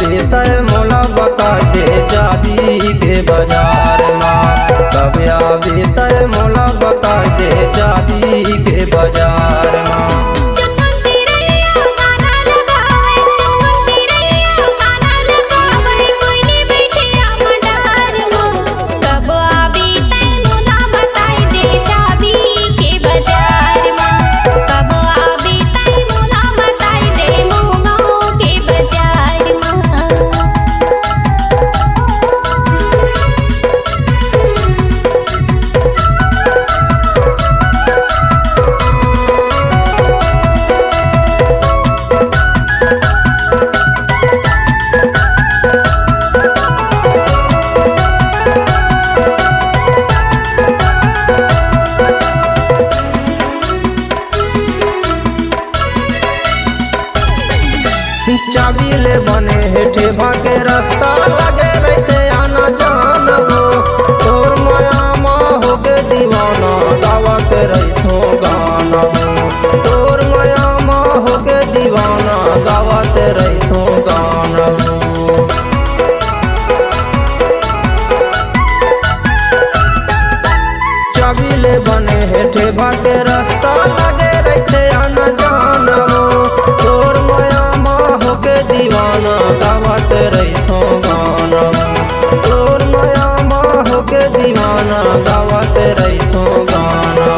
आवे तय मोला बता दे जाबी के बाजार माँ। कब आवे तय मोला बता दे जाबी के बाजार माँ। चाबी ले बने हेठे भागे रास्ता लगे रहते आना जाना हो। तोर माया माँ हो के दीवाना गावत रही गाना हो। तोर माया माँ हो के दीवाना गावत रही गाना हो। चाबी ले बने हेठे भागे रास्ता लगे रहते आना जाना हो। तोर माया के दीवाना गावत रही गाना। तोर माया माँ हो के दीवाना गावत रही गाना।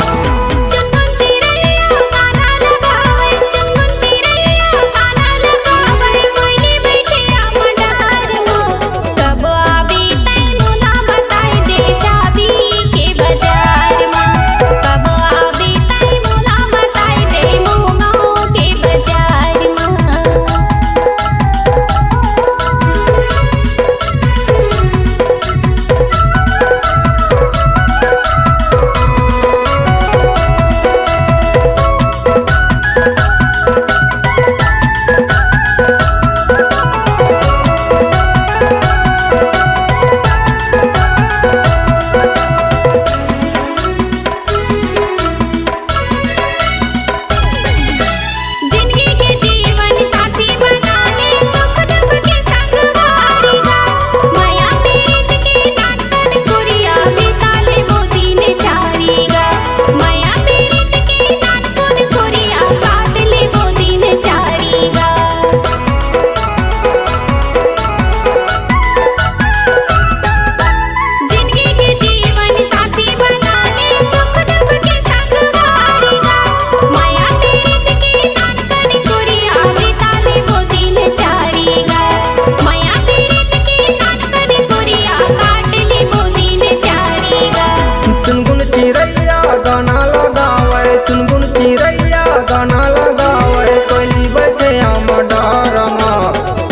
चुनगुन चिरैया गाना लगावे कोयली बैठे आम डारमा।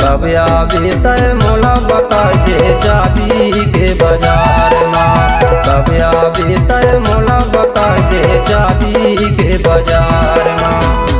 कब आवे तय मोला बता दे जाबी के बाजार माँ। कब आवे तय मोला बता दे जाबी के बाजार माँ।